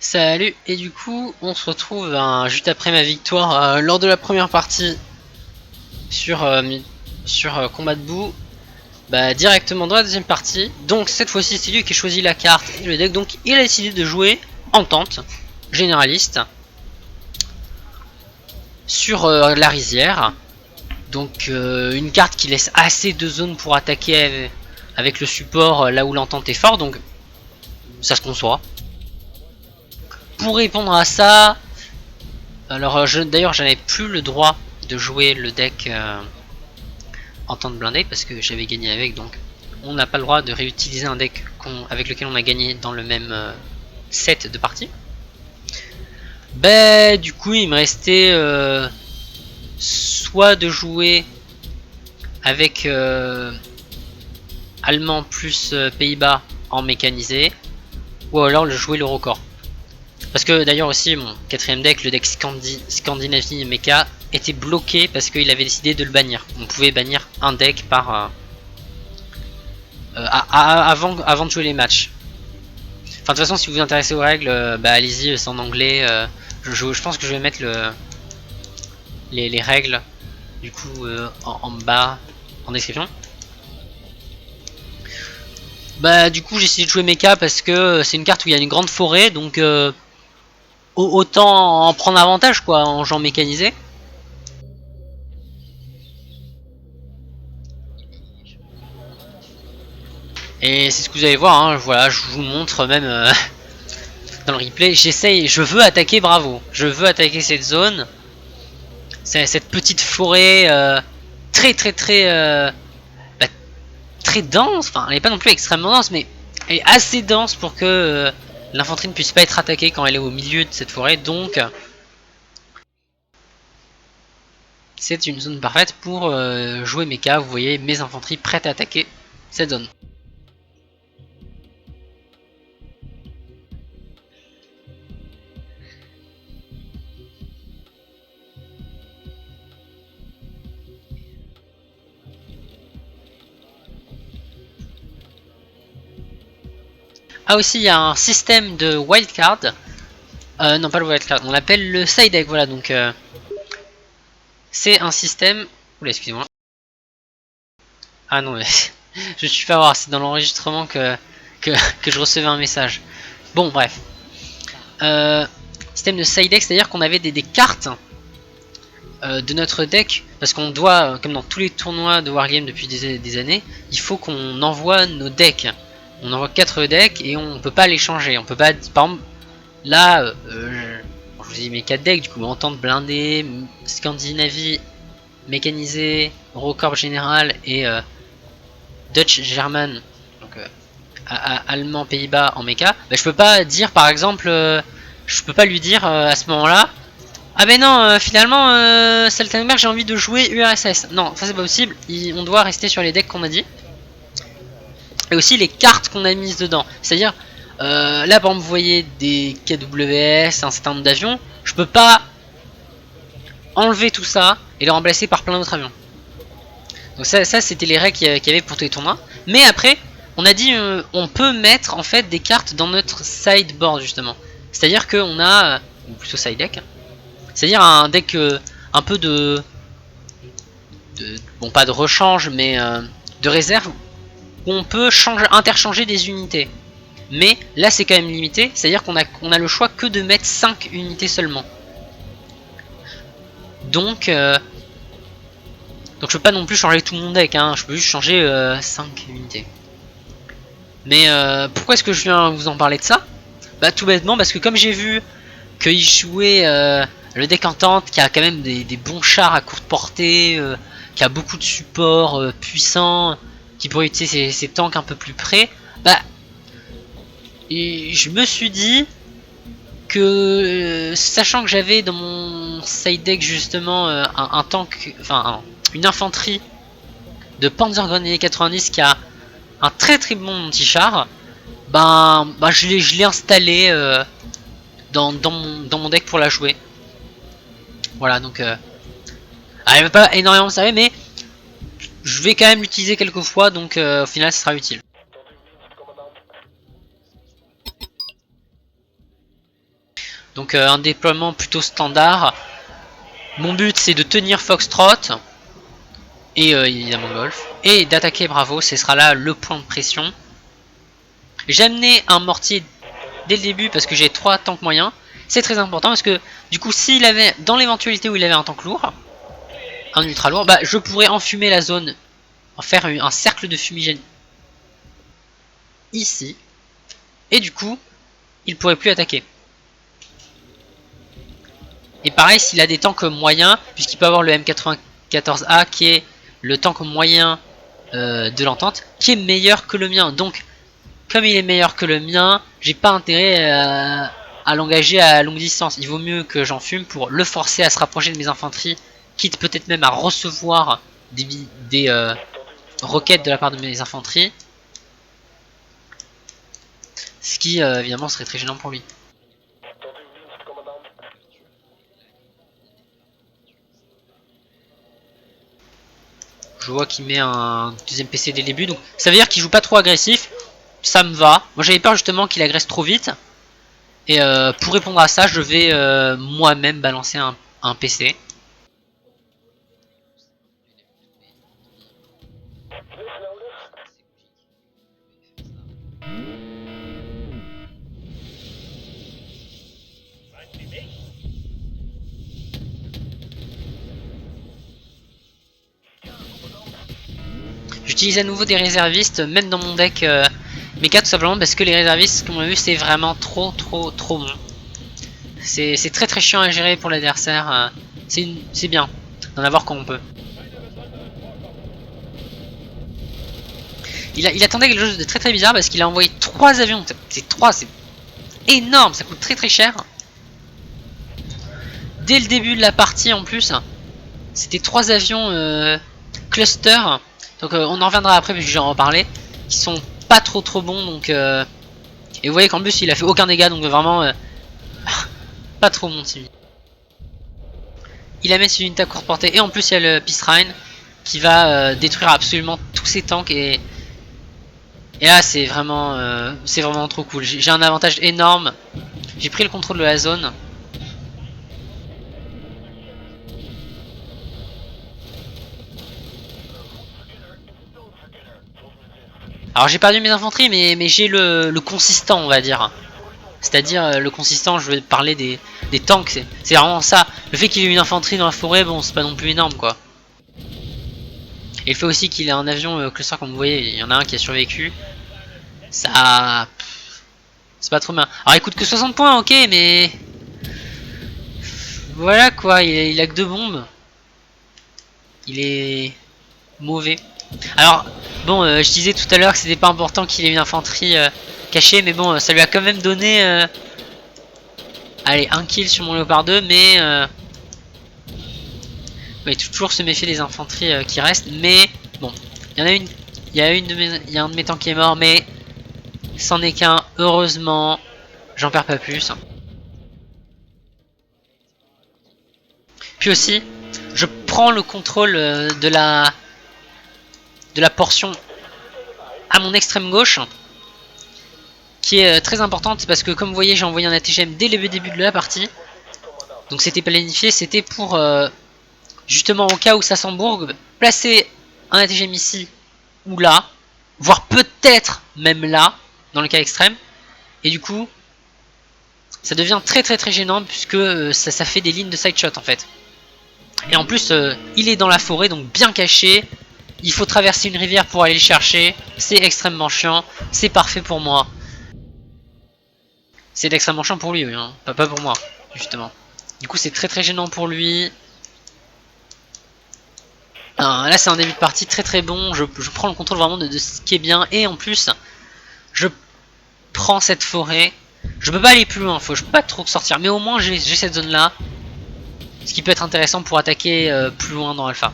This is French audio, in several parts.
Salut, et du coup on se retrouve juste après ma victoire lors de la première partie sur, Combat debout, directement dans la deuxième partie. Donc cette fois-ci c'est lui qui a choisi la carte et le deck, donc il a décidé de jouer Entente généraliste sur la rizière. Donc une carte qui laisse assez de zones pour attaquer avec le support là où l'entente est fort, donc ça se conçoit. Pour répondre à ça, alors d'ailleurs j'avais plus le droit de jouer le deck Entente blindée parce que j'avais gagné avec, donc on n'a pas le droit de réutiliser un deck avec lequel on a gagné dans le même set de partie. Du coup il me restait soit de jouer avec Allemand plus Pays-Bas en mécanisé, ou alors le jouer l'Eurocorps. Parce que d'ailleurs aussi mon quatrième deck, le deck Scandinavie Mecha, était bloqué parce qu'il avait décidé de le bannir. On pouvait bannir un deck par avant de jouer les matchs. Enfin de toute façon si vous vous intéressez aux règles, allez-y, c'est en anglais. Je pense que je vais mettre les règles du coup en bas en description. Du coup j'ai essayé de jouer Mecha parce que c'est une carte où il y a une grande forêt, donc autant en prendre avantage quoi en jouant mécanisé. Et c'est ce que vous allez voir, hein, voilà, je vous montre même dans le replay, j'essaye, je veux attaquer Bravo, je veux attaquer cette zone, cette petite forêt très très dense, enfin elle n'est pas non plus extrêmement dense, mais elle est assez dense pour que l'infanterie ne puisse pas être attaquée quand elle est au milieu de cette forêt, donc c'est une zone parfaite pour jouer mecha. Vous voyez mes infanteries prêtes à attaquer cette zone. Ah aussi il y a un système de wildcard, non pas le wildcard, on l'appelle le side deck, voilà, donc c'est un système... Oula, excusez-moi. Ah non mais je suis fait avoir, c'est dans l'enregistrement que je recevais un message. Bon bref. Système de side deck, c'est-à-dire qu'on avait des cartes de notre deck, parce qu'on doit, comme dans tous les tournois de Wargame depuis des années, il faut qu'on envoie nos decks. On envoie 4 decks et on peut pas les changer. On peut pas, par exemple, là, je vous dis mes 4 decks, du coup, Entente blindée, Scandinavie mécanisé, Eurocorps général et Dutch German, donc allemand Pays-Bas en méca. Je peux pas dire par exemple, je peux pas lui dire à ce moment-là, ah ben non, finalement, Saltenberg, j'ai envie de jouer URSS. Non, ça c'est pas possible. On doit rester sur les decks qu'on a dit. Et aussi les cartes qu'on a mises dedans. C'est-à-dire, là par exemple, vous voyez des KWS, un certain nombre d'avions. Je peux pas enlever tout ça et les remplacer par plein d'autres avions. Donc ça c'était les règles qu'il y avait pour tous les tournois. Mais après, on a dit, on peut mettre en fait des cartes dans notre sideboard justement. C'est-à-dire qu'on a, ou plutôt side deck, c'est-à-dire un deck un peu bon pas de rechange mais de réserve où on peut interchanger des unités. Mais là c'est quand même limité, c'est-à-dire qu'on a le choix que de mettre 5 unités seulement. Donc je peux pas non plus changer tout mon deck, hein. Je peux juste changer 5 unités. Mais pourquoi est-ce que je viens vous en parler de ça? Tout bêtement parce que comme j'ai vu qu'il jouait le deck Entente qui a quand même des bons chars à courte portée, qui a beaucoup de supports puissants, qui pourrait utiliser ses tanks un peu plus près, et je me suis dit que sachant que j'avais dans mon side deck justement un tank, enfin une infanterie de Panzergrenadier 90 qui a un très bon anti-char, je l'ai installé dans mon deck pour la jouer. Voilà, donc elle va pas énormément me servir, mais je vais quand même l'utiliser quelques fois, donc au final ça sera utile. Donc un déploiement plutôt standard. Mon but c'est de tenir Foxtrot et évidemment Golf et d'attaquer Bravo, ce sera là le point de pression. J'ai amené un mortier dès le début parce que j'ai 3 tanks moyens. C'est très important parce que du coup s'il avait, dans l'éventualité où il avait un tank lourd, un ultra lourd, bah je pourrais enfumer la zone, en faire un cercle de fumigène ici. Et du coup, il pourrait plus attaquer. Et pareil, s'il a des tanks moyens, puisqu'il peut avoir le M94A qui est le tank moyen de l'entente, qui est meilleur que le mien. Donc, comme il est meilleur que le mien, j'ai pas intérêt à l'engager à longue distance. Il vaut mieux que j'en fume pour le forcer à se rapprocher de mes infanteries, quitte peut-être même à recevoir des roquettes de la part de mes infanteries. Ce qui évidemment serait très gênant pour lui. Je vois qu'il met un deuxième PC dès le début, donc ça veut dire qu'il joue pas trop agressif. Ça me va. Moi j'avais peur justement qu'il agresse trop vite. Et pour répondre à ça, je vais moi-même balancer un PC. J'utilise à nouveau des réservistes, même dans mon deck méca, tout simplement parce que les réservistes, comme on a vu, c'est vraiment trop bon. C'est très chiant à gérer pour l'adversaire. C'est bien d'en avoir quand on peut. Il attendait quelque chose de très bizarre parce qu'il a envoyé 3 avions. C'est énorme, ça coûte très cher. Dès le début de la partie en plus, c'était 3 avions cluster. Donc on en reviendra après parce que j'en reparler. Qui sont pas trop bons. Donc et vous voyez qu'en plus il a fait aucun dégât. Donc vraiment pas trop bon celui. Il a mis une unité à courte portée. Et en plus il y a le Peace Rain qui va détruire absolument tous ses tanks. Et là c'est vraiment trop cool. J'ai un avantage énorme. J'ai pris le contrôle de la zone. Alors j'ai perdu mes infanteries mais j'ai le consistant on va dire. C'est-à-dire le consistant, je veux parler des tanks, c'est vraiment ça. Le fait qu'il ait une infanterie dans la forêt, bon c'est pas non plus énorme quoi. Et le fait aussi qu'il ait un avion cluster comme vous voyez, il y en a un qui a survécu. Ça... c'est pas trop bien. Alors il coûte que 60 points, ok mais... voilà quoi, il a que 2 bombes. Il est mauvais. Alors, bon, je disais tout à l'heure que c'était pas important qu'il ait une infanterie cachée, mais bon, ça lui a quand même donné... allez, un kill sur mon Léopard 2, mais... il faut toujours se méfier des infanteries qui restent, mais... bon, il y en a une... il y a un de mes tanks qui est mort, mais... c'en est qu'un, heureusement. J'en perds pas plus. Puis aussi, je prends le contrôle de la portion à mon extrême gauche, qui est très importante parce que comme vous voyez j'ai envoyé un ATGM dès le début de la partie. Donc c'était planifié, c'était pour justement au cas où ça s'embourgue, placer un ATGM ici ou là, voire peut-être même là, dans le cas extrême. Et du coup, ça devient très gênant puisque ça fait des lignes de side shot en fait. Et en plus, il est dans la forêt, donc bien caché. Il faut traverser une rivière pour aller le chercher. C'est extrêmement chiant. C'est parfait pour moi. C'est extrêmement chiant pour lui, oui, hein. Pas pour moi, justement. Du coup, c'est très gênant pour lui. Là, c'est un début de partie très bon. Je prends le contrôle vraiment de ce qui est bien. Et en plus, je prends cette forêt. Je peux pas aller plus loin, je peux pas trop sortir. Mais au moins, j'ai cette zone-là. Ce qui peut être intéressant pour attaquer plus loin dans Alpha.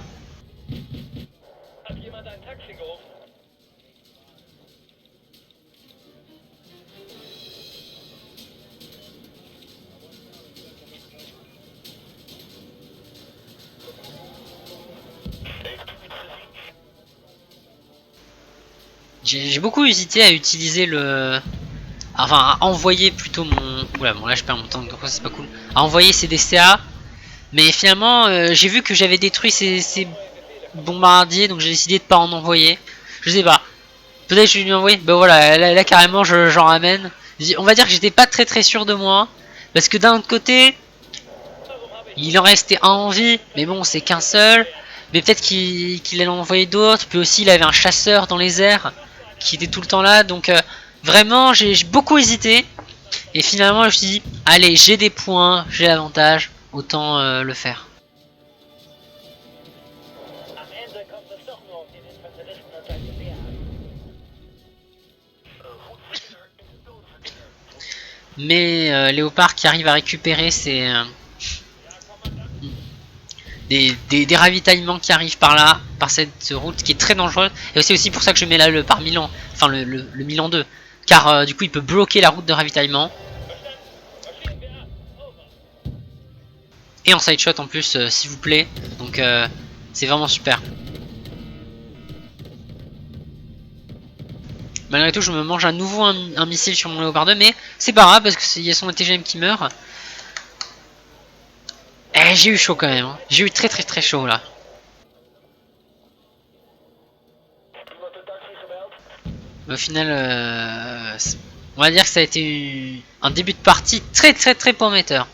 J'ai beaucoup hésité à utiliser le... enfin, à envoyer plutôt Oula, bon là je perds mon temps, donc c'est pas cool. À envoyer ces DCA. Mais finalement, j'ai vu que j'avais détruit ces bombardiers, donc j'ai décidé de pas en envoyer. Je sais pas. Peut-être que je vais lui envoyer. Ben voilà, là carrément j'en ramène. On va dire que j'étais pas très sûr de moi. Parce que d'un autre côté, il en restait un en vie. Mais bon, c'est qu'un seul. Mais peut-être qu'il allait en envoyer d'autres. Puis aussi, il avait un chasseur dans les airs qui était tout le temps là. Donc vraiment, j'ai beaucoup hésité. Et finalement, je me suis dit, allez, j'ai des points, j'ai l'avantage. Autant le faire. Mais Léopard qui arrive à récupérer ses des ravitaillements qui arrivent par là, par cette route qui est très dangereuse. Et c'est aussi pour ça que je mets là le par Milan, enfin le Milan 2. Car du coup il peut bloquer la route de ravitaillement. Et en side shot en plus, s'il vous plaît. Donc c'est vraiment super. Malgré tout, je me mange à nouveau un missile sur mon Léopard 2, mais c'est pas grave parce qu'il y a son TGM qui meurt. Eh, j'ai eu chaud quand même. Hein. J'ai eu très chaud là. Au final, on va dire que ça a été un début de partie très prometteur.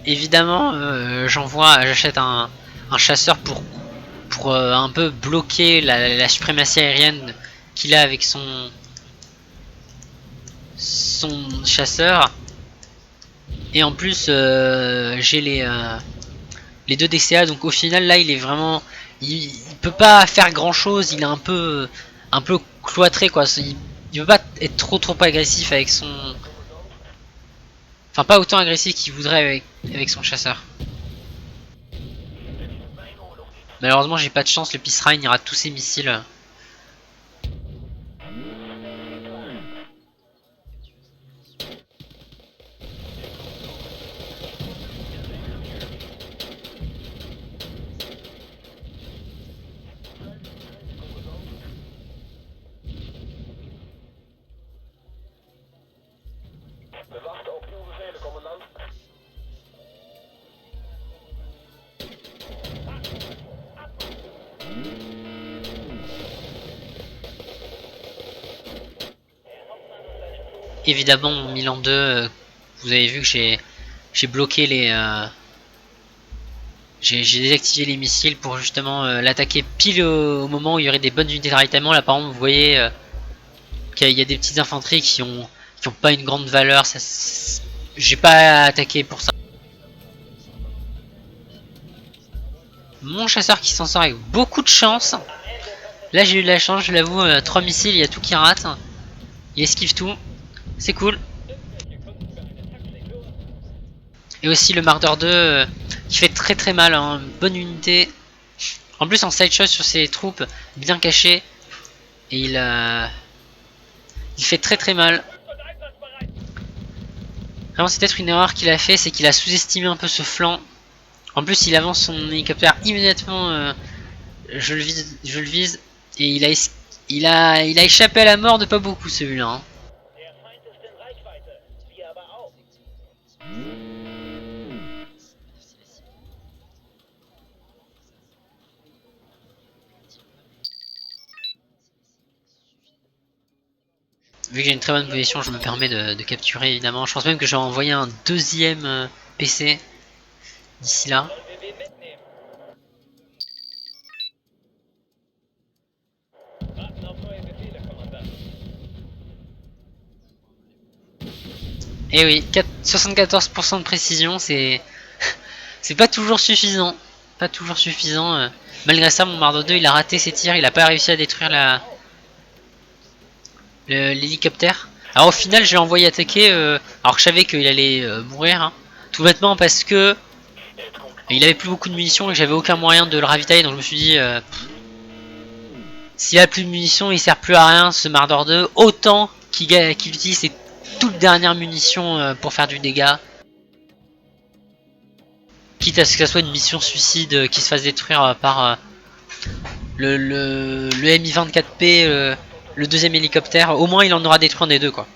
Évidemment, j'achète un chasseur pour un peu bloquer la suprématie aérienne qu'il a avec son chasseur. Et en plus, j'ai les deux DCA, donc au final là il est vraiment, il peut pas faire grand chose, il est un peu cloîtré quoi. Il veut pas être trop agressif avec son, enfin pas autant agressif qu'il voudrait avec son chasseur. Malheureusement j'ai pas de chance, le Peace Rain ira tous ses missiles. Évidemment mon Milan 2, vous avez vu que j'ai bloqué j'ai désactivé les missiles pour justement l'attaquer pile au moment où il y aurait des bonnes unités de ravitaillement. Là par exemple vous voyez qu'il y a des petites infanteries qui ont pas une grande valeur. J'ai pas attaqué pour ça. Mon chasseur qui s'en sort avec beaucoup de chance. Là j'ai eu de la chance, je l'avoue, 3 missiles, il y a tout qui rate. Il esquive tout, c'est cool. Et aussi le Marder 2 qui fait très mal, hein. Bonne unité. En plus en side shot sur ses troupes bien cachées. Et il fait très mal. Vraiment c'est peut-être une erreur qu'il a fait, c'est qu'il a sous-estimé un peu ce flanc. En plus il avance son hélicoptère immédiatement, je le vise et il a échappé à la mort de pas beaucoup celui-là. Hein. Vu que j'ai une très bonne position, je me permets de capturer évidemment. Je pense même que j'ai envoyé un deuxième PC d'ici là. Et oui, 74% de précision, c'est c'est pas toujours suffisant. Pas toujours suffisant. Malgré ça, mon Marder 2, il a raté ses tirs, il a pas réussi à détruire l'hélicoptère. Alors au final, je l'ai envoyé attaquer, alors que je savais qu'il allait mourir. Hein. Tout bêtement parce que il avait plus beaucoup de munitions et que j'avais aucun moyen de le ravitailler, donc je me suis dit... s'il a plus de munitions, il sert plus à rien ce Marder 2. Autant qu'il utilise ses toutes dernières munitions pour faire du dégât. Quitte à ce que ça soit une mission suicide qui se fasse détruire par le Mi-24P, le deuxième hélicoptère. Au moins il en aura détruit un des deux quoi.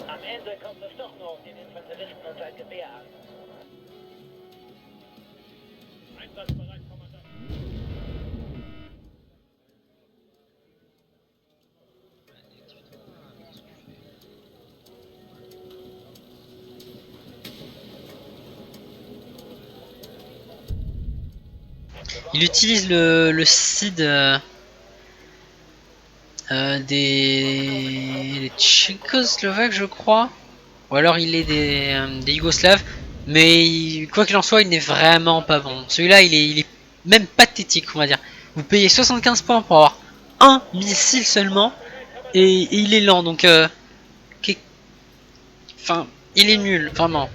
Am Ende kommt es doch nur um den Infanteristen und sein Gewehr an. Einsatzbereit, Kommandant. Il utilise le SID des Tchécoslovaques je crois. Ou alors il est des Yougoslaves. Mais quoi qu'il en soit, il n'est vraiment pas bon. Celui-là, il est même pathétique, on va dire. Vous payez 75 points pour avoir un missile seulement. Et il est lent, donc... enfin, il est nul, vraiment.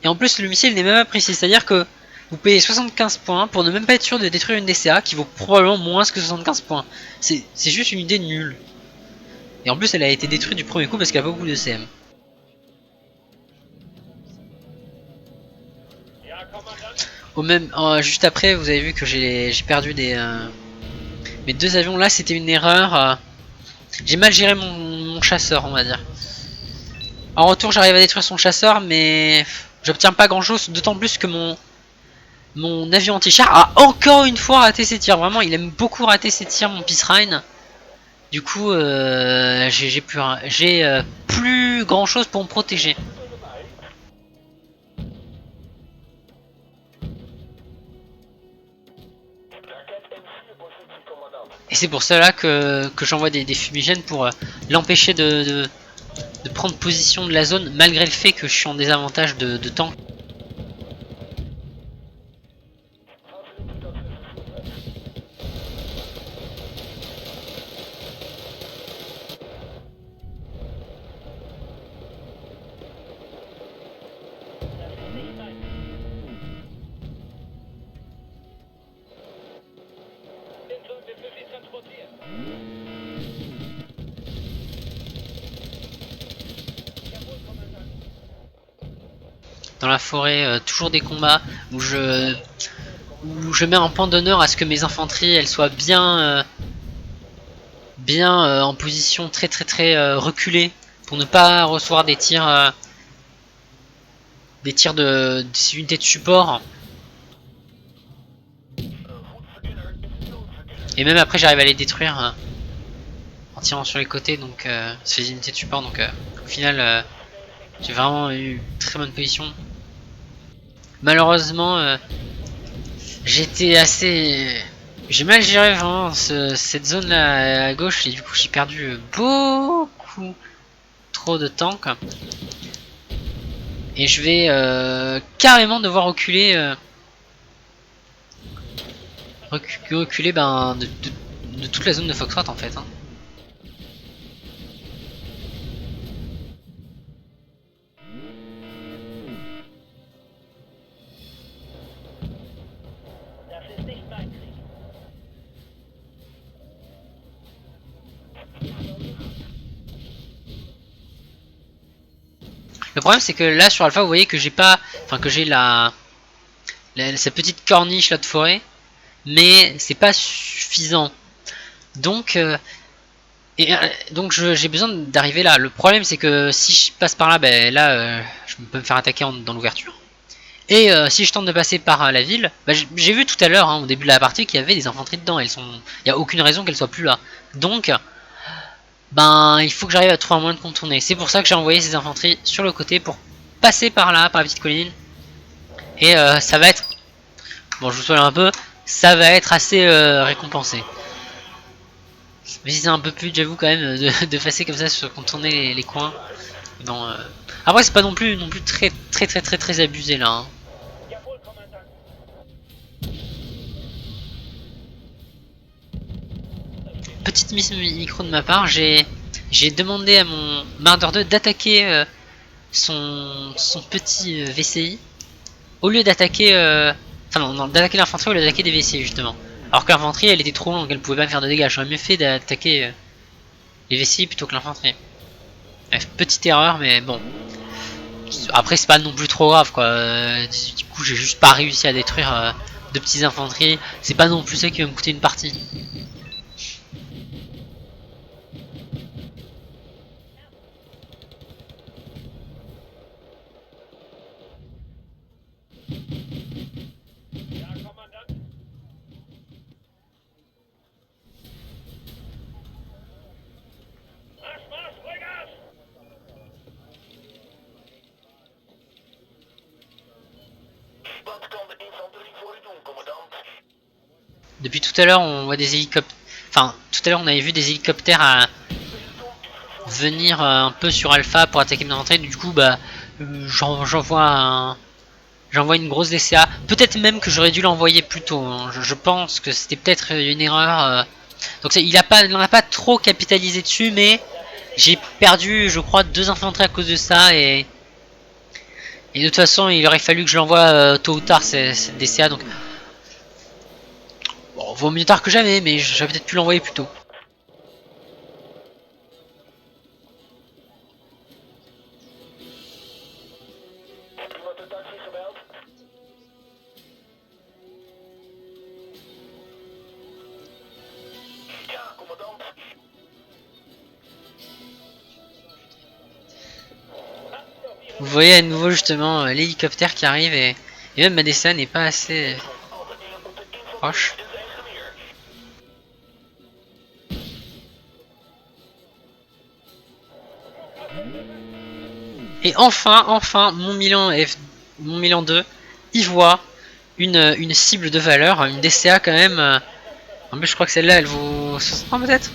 Et en plus, le missile n'est même pas précis. C'est-à-dire que vous payez 75 points pour ne même pas être sûr de détruire une DCA qui vaut probablement moins que 75 points. C'est juste une idée nulle. Et en plus, elle a été détruite du premier coup parce qu'elle a pas beaucoup de CM. Juste après, vous avez vu que j'ai perdu mes deux avions. Là, c'était une erreur. J'ai mal géré mon chasseur, on va dire. En retour, j'arrive à détruire son chasseur, mais j'obtiens pas grand-chose. D'autant plus que mon avion anti-char a encore une fois raté ses tirs. Vraiment, il aime beaucoup rater ses tirs, mon Peace. Du coup, j'ai plus grand-chose pour me protéger. Et c'est pour cela que j'envoie des fumigènes pour l'empêcher de prendre position de la zone, malgré le fait que je suis en désavantage de temps. Dans la forêt, toujours des combats où je mets un point d'honneur à ce que mes infanteries elles soient bien en position très reculée pour ne pas recevoir des tirs de des unités de support. Et même après j'arrive à les détruire en tirant sur les côtés, donc ces unités de support, donc au final j'ai vraiment eu une très bonne position. Malheureusement j'étais assez... J'ai mal géré vraiment cette zone là à gauche et du coup j'ai perdu beaucoup trop de temps quoi. Et je vais carrément devoir reculer reculer ben, de toute la zone de Foxtrot en fait. Hein. Le problème c'est que là sur Alpha vous voyez que j'ai pas... Enfin que j'ai cette petite corniche là de forêt. Mais c'est pas suffisant. Donc j'ai besoin d'arriver là. Le problème c'est que si je passe par là, ben là je peux me faire attaquer dans l'ouverture. Et si je tente de passer par la ville, ben, j'ai vu tout à l'heure au début de la partie qu'il y avait des infanteries dedans. Il n'y a aucune raison qu'elles soient plus là. Donc ben il faut que j'arrive à trouver un moyen de contourner. C'est pour ça que j'ai envoyé ces infanteries sur le côté pour passer par là, par la petite colline. Et ça va être... Bon, je vous spoil un peu. Ça va être assez récompensé. Mais c'est un peu plus, j'avoue, quand même, de passer comme ça sur contourner les coins. Bon, après, c'est pas non plus très abusé là. Hein. Jawohl, Kommandant. Petite mise micro de ma part, j'ai demandé à mon Marder 2 d'attaquer son petit VCI au lieu d'attaquer enfin non, d'attaquer l'infanterie au lieu d'attaquer des VCI justement. Alors que l'infanterie elle était trop longue, elle pouvait pas faire de dégâts. J'aurais mieux fait d'attaquer les VCI plutôt que l'infanterie. Bref, petite erreur mais bon. Après c'est pas non plus trop grave quoi. Du coup j'ai juste pas réussi à détruire de petites infanteries. C'est pas non plus ça qui va me coûter une partie. Ja, Kommandant. Marsch, Marsch, Vollgas! Wat kan de infanterie voor u doen, commandant? Depuis tout à l'heure on voit des hélicoptères. Enfin tout à l'heure on avait vu des hélicoptères venir un peu sur Alpha pour attaquer une entrée. Du coup bah j'envoie une grosse DCA. Peut-être même que j'aurais dû l'envoyer plus tôt. Hein. Je pense que c'était peut-être une erreur. Donc il n'en a pas trop capitalisé dessus, mais j'ai perdu, je crois, 2 infanteries à cause de ça. Et de toute façon, il aurait fallu que je l'envoie tôt ou tard cette DCA. Donc bon, vaut mieux tard que jamais, mais j'aurais peut-être pu l'envoyer plus tôt. Iemand de taxi gebeld? Ja, commandant. Vous voyez à nouveau justement l'hélicoptère qui arrive et même ma DCA n'est pas assez proche. Et enfin, mon Milan 2, il voit une cible de valeur, une DCA quand même. En plus, je crois que celle-là, elle vaut 60 peut-être.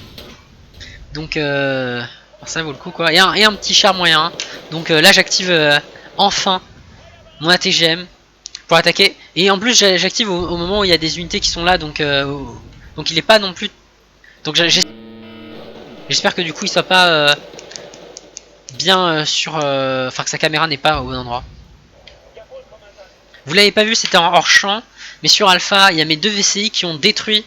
Donc, ça vaut le coup quoi. Et un petit char moyen. Donc là, j'active enfin mon ATGM pour attaquer. Et en plus, j'active au moment où il y a des unités qui sont là. Donc il est pas non plus. Donc j'espère que du coup, il soit pas bien sur. Enfin, que sa caméra n'est pas au bon endroit. Vous l'avez pas vu, c'était en hors champ. Mais sur Alpha, il y a mes 2 VCI qui ont détruit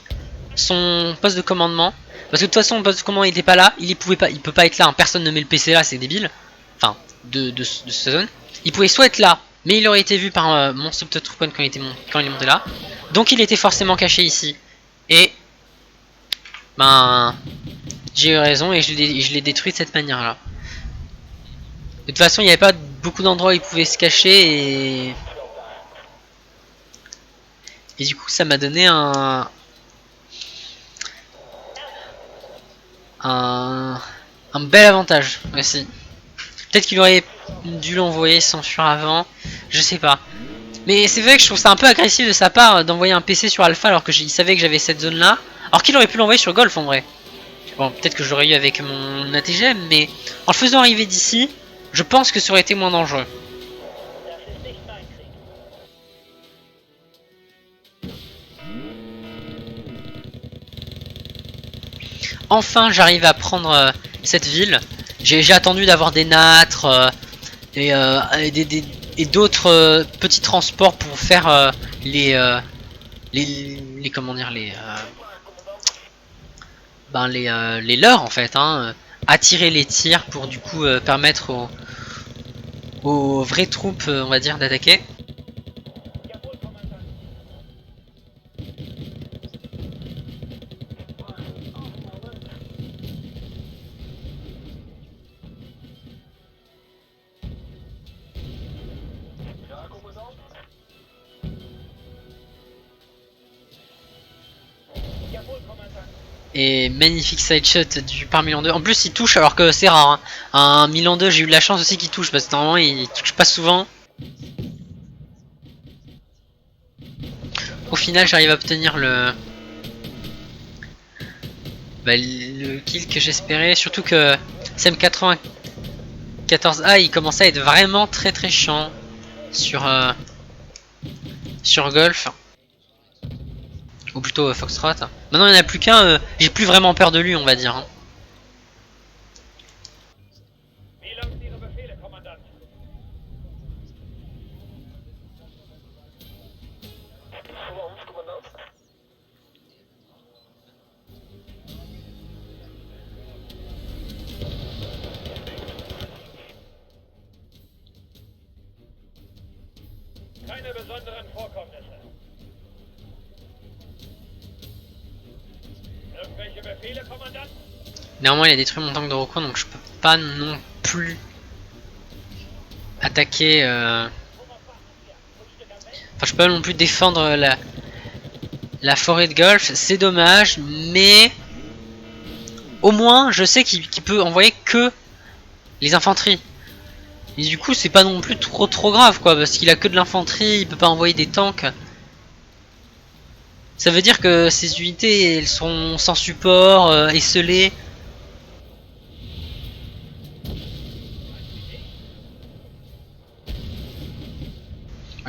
son poste de commandement. Parce que de toute façon, le poste de commandement il était pas là. Il peut pas être là. Hein. Personne ne met le PC là, c'est débile. Enfin, de cette zone. Il pouvait soit être là, mais il aurait été vu par mon subtroopman quand il est monté là. Donc il était forcément caché ici. Et ben, j'ai eu raison et je l'ai détruit de cette manière là. De toute façon, il n'y avait pas beaucoup d'endroits où il pouvait se cacher et du coup, ça m'a donné un bel avantage aussi. Peut-être qu'il aurait dû l'envoyer sans fuir avant, je sais pas. Mais c'est vrai que je trouve ça un peu agressif de sa part d'envoyer un PC sur Alpha alors que il savait que j'avais cette zone là. Alors qu'il aurait pu l'envoyer sur Golf en vrai. Bon, peut-être que je l'aurais eu avec mon ATGM, mais en le faisant arriver d'ici, je pense que ça aurait été moins dangereux. Das ist nicht mein Krieg. Enfin, j'arrive à prendre cette ville. J'ai attendu d'avoir des nâtres et d'autres petits transports pour faire les comment dire les leurs en fait. Hein, attirer les tirs pour du coup permettre aux vraies troupes, on va dire, d'attaquer. Jawohl, Kommandant. Ja, commandant. Jawohl, Kommandant. Et magnifique side shot du par Milan 2. En plus, il touche alors que c'est rare. Hein. Un Milan 2, j'ai eu de la chance aussi qu'il touche parce que normalement il touche pas souvent. final j'arrive à obtenir le kill que j'espérais. Surtout que CM94A il commençait à être vraiment très très chiant sur Golf. Ou plutôt Foxtrot. Maintenant il n'y en a plus qu'un, j'ai plus vraiment peur de lui on va dire. Hein. Wie lauten Ihre Befehle, Kommandant? Voor ons, Kommandant. Keine besonderen Vorkommnisse. Irgendwelche Befehle, Kommandant? Néanmoins il a détruit mon tank de recours donc je peux pas non plus attaquer. Enfin je peux pas non plus défendre la forêt de Golf. C'est dommage mais au moins je sais qu'il peut envoyer que les infanteries. Et du coup c'est pas non plus trop grave quoi, parce qu'il a que de l'infanterie, il peut pas envoyer des tanks. Ça veut dire que ces unités elles sont sans support, esselées.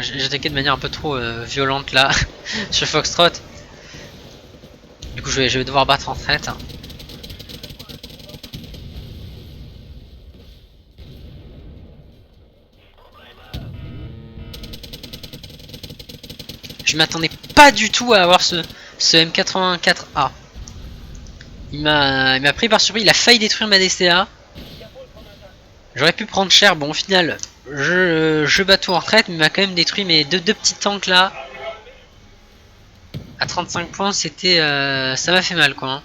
J'ai attaqué de manière un peu trop violente là sur Foxtrot. Du coup je vais devoir battre en traite. Je m'attendais pas du tout à avoir ce M84A. Il m'a pris par surprise, il a failli détruire ma DCA. J'aurais pu prendre cher, bon au final je bats tout en retraite, mais il m'a quand même détruit mes deux petits tanks là. À 35 points, c'était ça m'a fait mal quoi. Hein.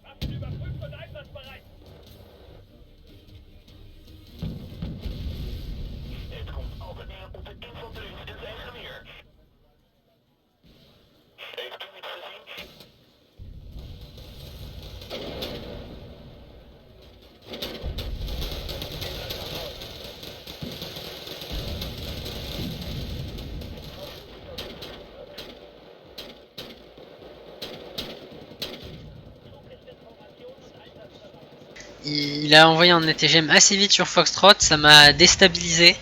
Waffen überprüft und einsatzbereit. Het komt altijd neer op de infanterie en zijn geweer. Heeft u iets gezien? Il a envoyé un ETGM assez vite sur Foxtrot, ça m'a déstabilisé.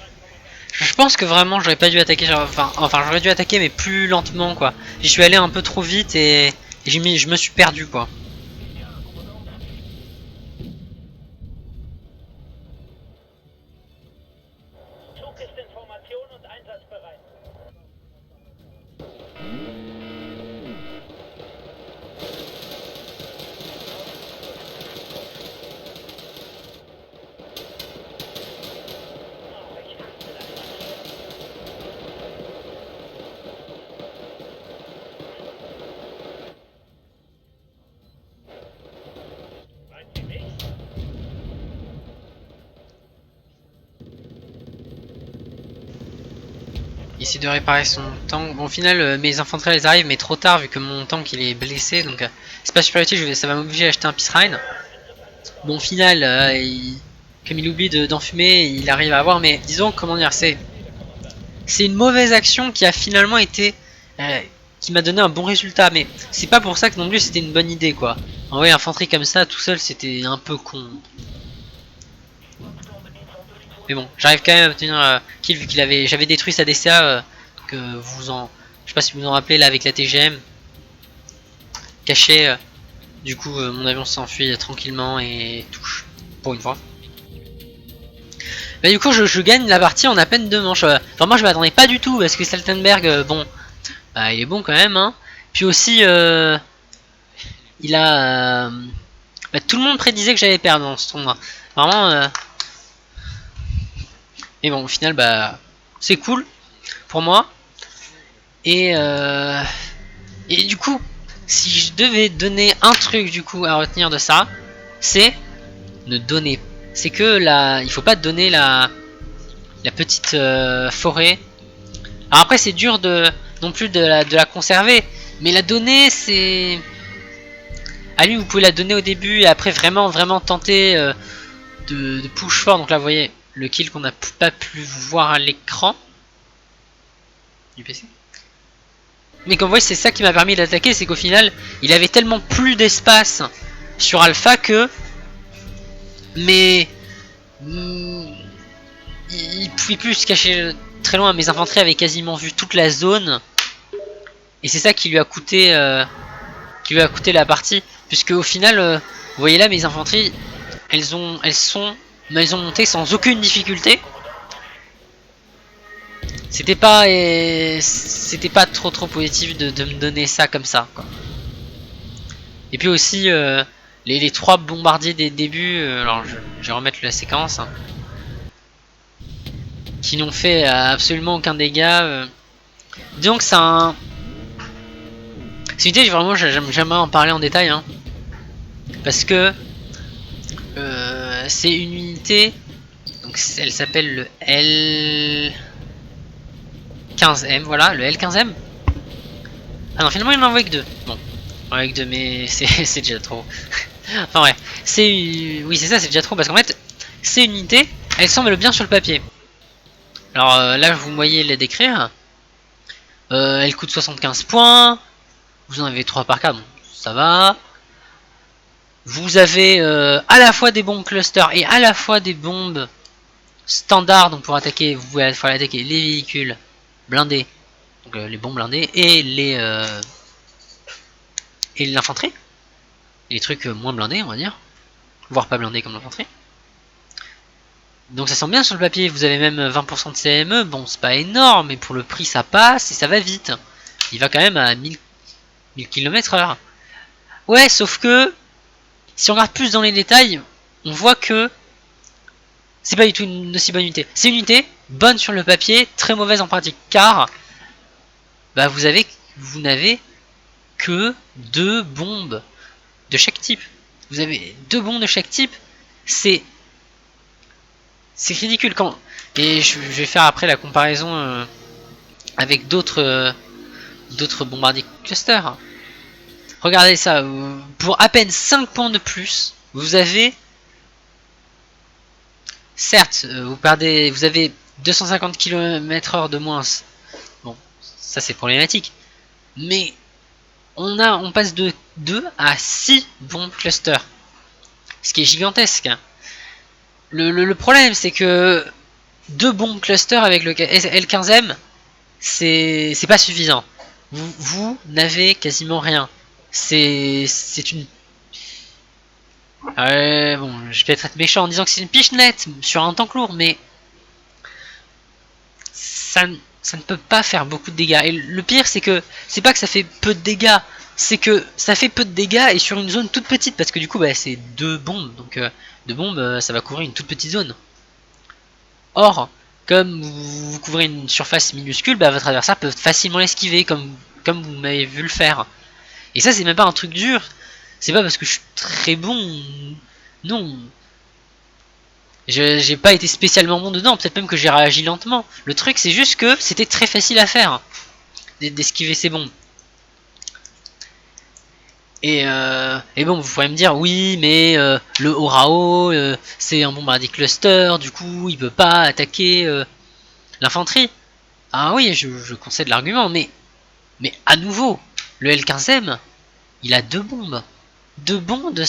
Je pense que vraiment j'aurais pas dû attaquer, enfin j'aurais dû attaquer mais plus lentement quoi. J'y suis allé un peu trop vite et je me suis perdu quoi. Zug ist in Formation und einsatzbereit. Meinen Sie mich? Il essaie de réparer son tank. Bon, au final, mes infanteries elles arrivent, mais trop tard vu que mon tank il est blessé. Donc, c'est pas supériorité, ça va m'obliger à acheter un Peace Rhine. Bon, au final, comme il oublie d'enfumer, il arrive à avoir. Mais disons, comment dire, c'est une mauvaise action qui a finalement été. Qui m'a donné un bon résultat. Mais c'est pas pour ça que non plus c'était une bonne idée quoi. En vrai, infanterie comme ça, tout seul, c'était un peu con. Mais bon, j'arrive quand même à obtenir kill vu j'avais détruit sa DCA. Je sais pas si vous vous en rappelez là avec la TGM cachée. Du coup, mon avion s'enfuit tranquillement et touche pour une fois. Bah, du coup, je gagne la partie en à peine 2 manches. Enfin, moi, je m'attendais pas du tout parce que Saltenberg, bon, bah, il est bon quand même. Hein. Puis aussi, il a, bah, tout le monde prédisait que j'allais perdre dans ce tournoi. Vraiment. Mais bon, au final, bah, c'est cool pour moi. Et du coup, si je devais donner un truc du coup à retenir de ça, c'est ne donner. C'est que il faut pas donner la petite forêt. Alors après, c'est dur non plus de la conserver, Mais la donner, c'est... À lui, vous pouvez la donner au début et après vraiment tenter de push fort. Donc là, vous voyez le kill qu'on n'a pas pu voir à l'écran du PC. Mais comme vous voyez, c'est ça qui m'a permis d'attaquer, c'est qu'au final, il avait tellement plus d'espace sur Alpha que... Mais... il pouvait plus se cacher très loin. Mes infanteries avaient quasiment vu toute la zone. Et c'est ça qui lui a coûté la partie. Puisque au final, vous voyez là, mes infanteries, elles ont monté sans aucune difficulté. C'était pas trop positif de me donner ça comme ça, quoi. Et puis aussi les 3 bombardiers des débuts, alors je vais remettre la séquence, hein, qui n'ont fait absolument aucun dégât. Donc c'est un... C'est une idée, vraiment j'aime jamais en parler en détail, hein, parce que c'est une unité, donc elle s'appelle le L15M, voilà, le L15M. Ah non, finalement il n'en envoie que 2. Bon, avec 2, mais c'est déjà trop. Enfin ouais, oui c'est ça, c'est déjà trop, parce qu'en fait, ces unités, elles semblent bien sur le papier. Alors là, vous voyez les décrire. Elle coûte 75 points. Vous en avez 3 par cas, bon, ça va. Vous avez à la fois des bombes cluster et à la fois des bombes standards. Donc pour attaquer, vous pouvez attaquer les véhicules blindés, donc les bombes blindées, et l'infanterie. Les trucs moins blindés, on va dire. Voire pas blindés comme l'infanterie. Donc ça sent bien sur le papier, vous avez même 20% de CME, bon c'est pas énorme, mais pour le prix ça passe et ça va vite. Il va quand même à 1000 km/h. Ouais, sauf que, si on regarde plus dans les détails, on voit que c'est pas du tout une aussi bonne unité. C'est une unité bonne sur le papier, très mauvaise en pratique, car bah, vous n'avez que 2 bombes de chaque type. Vous avez 2 bombes de chaque type, c'est ridicule quand... Et je vais faire après la comparaison avec d'autres bombardiers cluster. Regardez ça, pour à peine 5 points de plus, vous avez... Certes, vous avez 250 km/h de moins. Bon, ça c'est problématique. Mais on passe de 2 à 6 bombes cluster. Ce qui est gigantesque. Le problème c'est que 2 bombes cluster avec le L15M, c'est pas suffisant. Vous n'avez quasiment rien. C'est une... bon, je vais être méchant en disant que c'est une pichenette sur un tank lourd, mais ça ne peut pas faire beaucoup de dégâts. Et le pire, c'est que c'est pas que ça fait peu de dégâts, c'est que ça fait peu de dégâts et sur une zone toute petite, parce que du coup, bah, c'est 2 bombes, donc 2 bombes, ça va couvrir une toute petite zone. Or, comme vous couvrez une surface minuscule, bah, votre adversaire peut facilement l'esquiver, comme vous m'avez vu le faire. Et ça, c'est même pas un truc dur. C'est pas parce que je suis très bon. Non. J'ai pas été spécialement bon dedans. Peut-être même que j'ai réagi lentement. Le truc, c'est juste que c'était très facile à faire. D'esquiver ces bombes. Et bon, vous pourrez me dire, oui, mais le Horao, c'est un bombardier cluster. Du coup, il peut pas attaquer l'infanterie. Ah oui, je concède l'argument. Mais à nouveau, le L15M, il a 2 bombes. 2 bombes de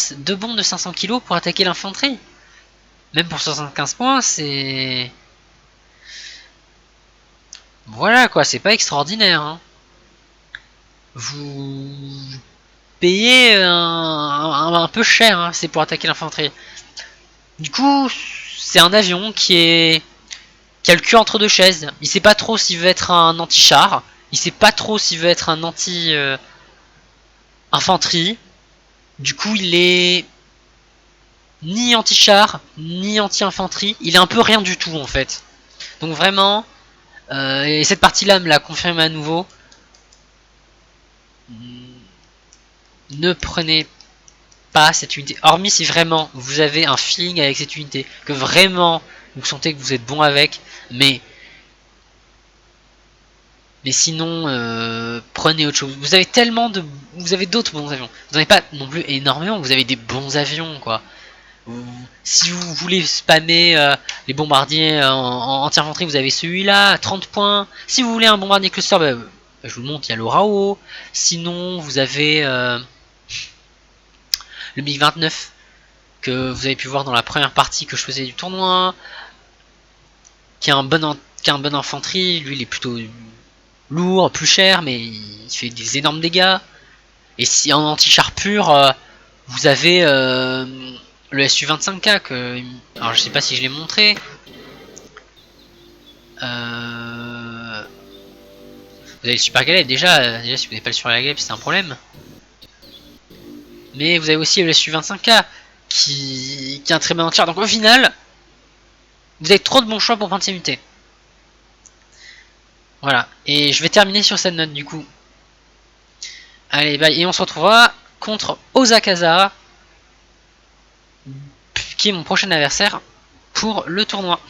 500 kg pour attaquer l'infanterie. Même pour 75 points, c'est... Voilà quoi, c'est pas extraordinaire. Hein. Vous payez un peu cher, hein, c'est pour attaquer l'infanterie. Du coup, c'est un avion qui a le cul entre deux chaises. Il sait pas trop s'il veut être un anti-char. Il sait pas trop s'il veut être un anti-infanterie. Du coup, il est ni anti-char, ni anti-infanterie. Il est un peu rien du tout, en fait. Donc vraiment, et cette partie-là me l'a confirmé à nouveau. Ne prenez pas cette unité. Hormis si vraiment vous avez un feeling avec cette unité, que vraiment vous sentez que vous êtes bon avec, mais Mais sinon, prenez autre chose. Vous avez tellement de... Vous avez d'autres bons avions. Vous n'en avez pas non plus énormément, vous avez des bons avions, quoi. Si vous voulez spammer les bombardiers en anti-infanterie, vous avez celui-là, à 30 points. Si vous voulez un bombardier cluster, je vous le montre, il y a le Rao. Sinon, vous avez le MiG-29, que vous avez pu voir dans la première partie que je faisais du tournoi, qui a un bon infanterie. Lui, il est plutôt lourd, plus cher, mais il fait des énormes dégâts. Et si en anti-char pur, vous avez le Su-25K que... Alors je sais pas si je l'ai montré. Vous avez le Super Galep déjà si vous n'avez pas le Super Galep c'est un problème. Mais vous avez aussi le Su-25K qui est un très bon anti-char. Donc au final, vous avez trop de bons choix pour prendre ces unités. Voilà, et je vais terminer sur cette note du coup. Allez, bye, et on se retrouvera contre Osakaza, qui est mon prochain adversaire pour le tournoi.